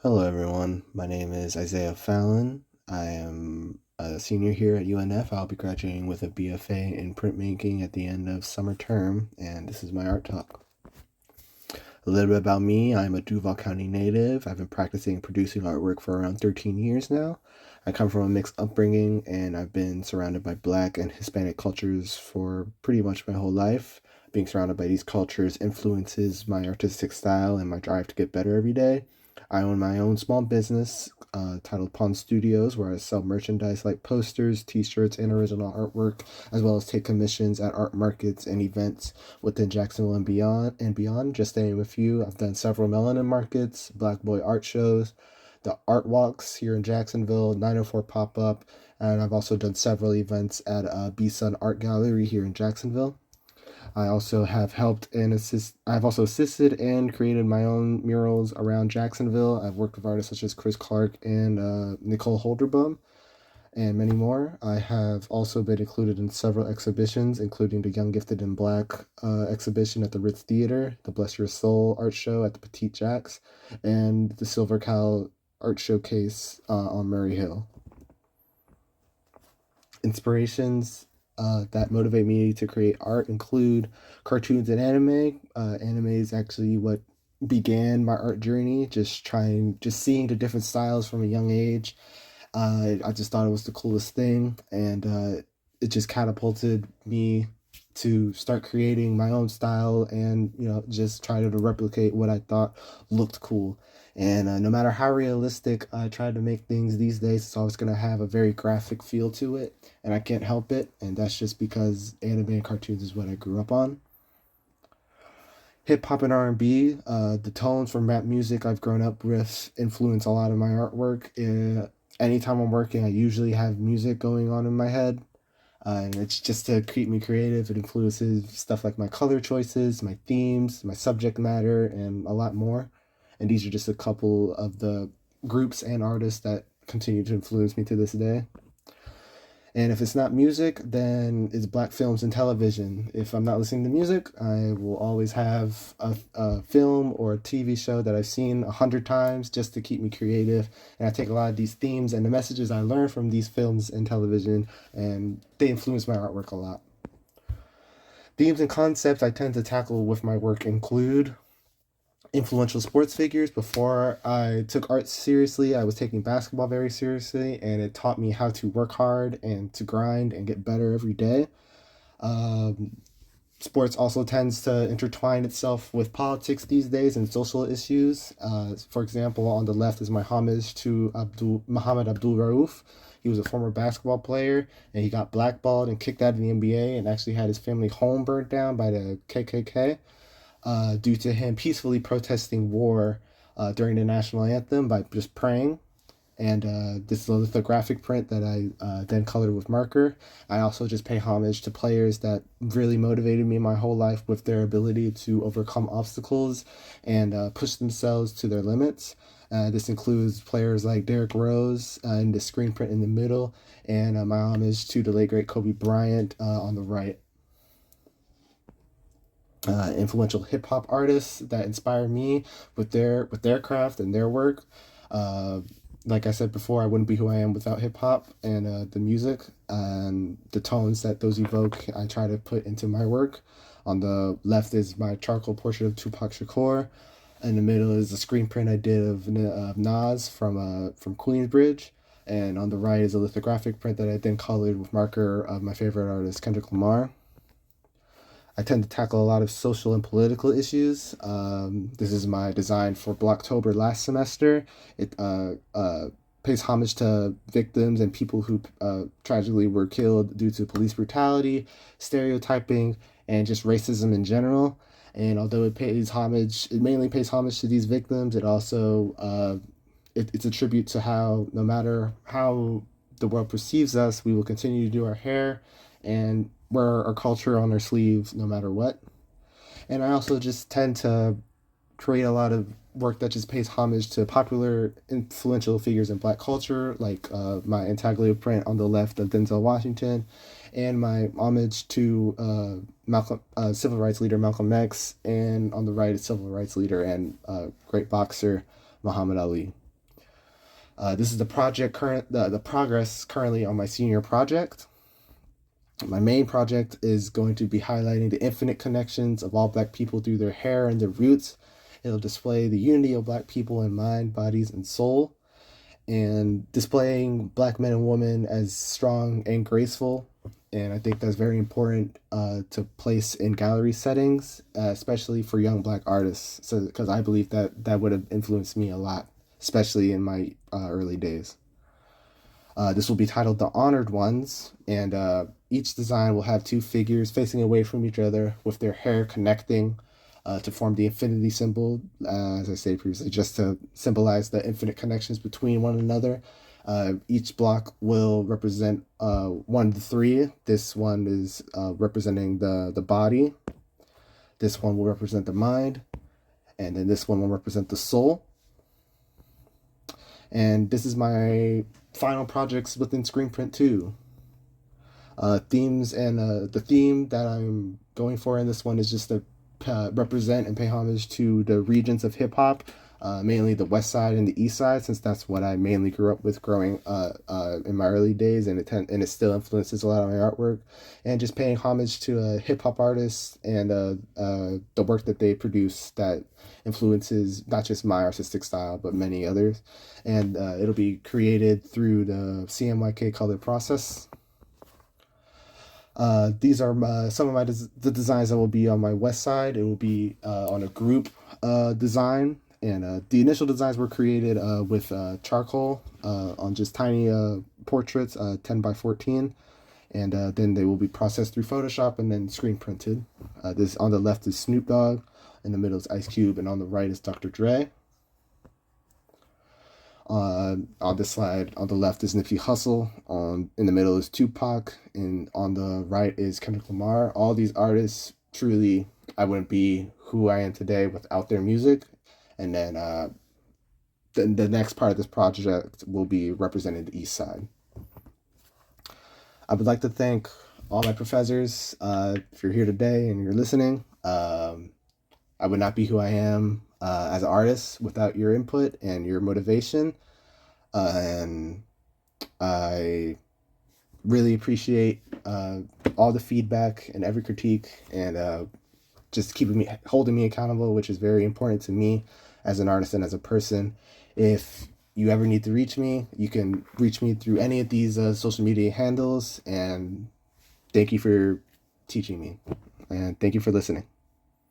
Hello, everyone. My name is Isaiah Fallon. I am a senior here at UNF. I'll be graduating with a BFA in printmaking at the end of summer term, and this is my art talk. A little bit about me. I'm a Duval County native. I've been practicing and producing artwork for around 13 years now. I come from a mixed upbringing, and I've been surrounded by Black and Hispanic cultures for pretty much my whole life. Being surrounded by these cultures influences my artistic style and my drive to get better every day. I own my own small business titled Pawn Studios, where I sell merchandise like posters, t-shirts, and original artwork, as well as take commissions at art markets and events within Jacksonville and beyond. Just to name a few, I've done several melanin markets, Black Boy art shows, the art walks here in Jacksonville, 904 pop-up, and I've also done several events at B Sun Art Gallery here in Jacksonville. I also have helped and I've also assisted and created my own murals around Jacksonville. I've worked with artists such as Chris Clark and Nicole Holderbom and many more. I have also been included in several exhibitions, including the Young Gifted and Black exhibition at the Ritz Theater, the Bless Your Soul art show at the Petite Jacks, and the Silver Cow art showcase on Murray Hill. Inspirations that motivate me to create art include cartoons and anime. Anime is actually what began my art journey, just seeing the different styles from a young age. I just thought it was the coolest thing, and it just catapulted me to start creating my own style and just try to replicate what I thought looked cool. And no matter how realistic I try to make things these days, it's always going to have a very graphic feel to it, and I can't help it. And that's just because anime and cartoons is what I grew up on. Hip hop and R&B, the tones from rap music I've grown up with influence a lot of my artwork. Anytime I'm working, I usually have music going on in my head. And it's just to keep me creative. It influences stuff like my color choices, my themes, my subject matter, and a lot more. And these are just a couple of the groups and artists that continue to influence me to this day. And if it's not music, then it's black films and television. If I'm not listening to music, I will always have a film or a TV show that I've seen 100 times just to keep me creative. And I take a lot of these themes and the messages I learn from these films and television, and they influence my artwork a lot. Themes and concepts I tend to tackle with my work include influential sports figures. Before I took art seriously, I was taking basketball very seriously, and it taught me how to work hard and to grind and get better every day. Um, Sports also tends to intertwine itself with politics these days and social issues. For example, on the left is my homage to Muhammad Abdul Rauf. He was a former basketball player, and he got blackballed and kicked out of the NBA, and actually had his family home burned down by the KKK due to him peacefully protesting war during the national anthem by just praying. And this is a lithographic print that I then colored with marker. I also just pay homage to players that really motivated me my whole life with their ability to overcome obstacles and push themselves to their limits. This includes players like Derrick Rose in the screen print in the middle, and my homage to the late great Kobe Bryant on the right. Influential hip hop artists that inspire me with their craft and their work. Uh, like I said before, I wouldn't be who I am without hip hop and the music and the tones that those evoke. I try to put into my work. On the left is my charcoal portrait of Tupac Shakur. In the middle is a screen print I did of Nas from Queensbridge. And on the right is a lithographic print that I then colored with marker of my favorite artist, Kendrick Lamar. I tend to tackle a lot of social and political issues. This is my design for Blocktober last semester. It pays homage to victims and people who tragically were killed due to police brutality, stereotyping, and just racism in general. And although it mainly pays homage to these victims. It also it's a tribute to how no matter how the world perceives us, we will continue to do our hair and wear our culture on our sleeves no matter what. And I also just tend to create a lot of work that just pays homage to popular influential figures in black culture, like my intaglio print on the left of Denzel Washington, and my homage to civil rights leader Malcolm X, and on the right is civil rights leader and great boxer Muhammad Ali. This is the progress currently on my senior project. My main project is going to be highlighting the infinite connections of all Black people through their hair and their roots. It'll display the unity of Black people in mind, bodies, and soul, and displaying Black men and women as strong and graceful. And I think that's very important to place in gallery settings, especially for young Black artists. So, because I believe that that would have influenced me a lot, especially in my early days. This will be titled The Honored Ones, and each design will have two figures facing away from each other with their hair connecting to form the infinity symbol, as I said previously, just to symbolize the infinite connections between one another. Each block will represent one to three. This one is representing the body. This one will represent the mind. And then this one will represent the soul. And this is my final projects within Screenprint 2. Themes and the theme that I'm going for in this one is just to represent and pay homage to the regions of hip hop, mainly the West Side and the East Side, since that's what I mainly grew up with growing in my early days, and it still influences a lot of my artwork, and just paying homage to hip hop artists and the work that they produce that influences not just my artistic style but many others, and it'll be created through the CMYK color process. These are some of the designs that will be on my west side. It will be on a group design, and the initial designs were created with charcoal on just tiny portraits, 10 by 14, and then they will be processed through Photoshop and then screen printed. This on the left is Snoop Dogg, in the middle is Ice Cube, and on the right is Dr. Dre. On this slide, on the left is Nipsey Hussle. In the middle is Tupac, and on the right is Kendrick Lamar. All these artists, truly, I wouldn't be who I am today without their music. And then the next part of this project will be representing the East Side. I would like to thank all my professors. If you're here today and you're listening, I would not be who I am as an artist without your input and your motivation. And I really appreciate all the feedback and every critique, and just holding me accountable, which is very important to me as an artist and as a person. If you ever need to reach me, you can reach me through any of these social media handles. And thank you for teaching me, and thank you for listening.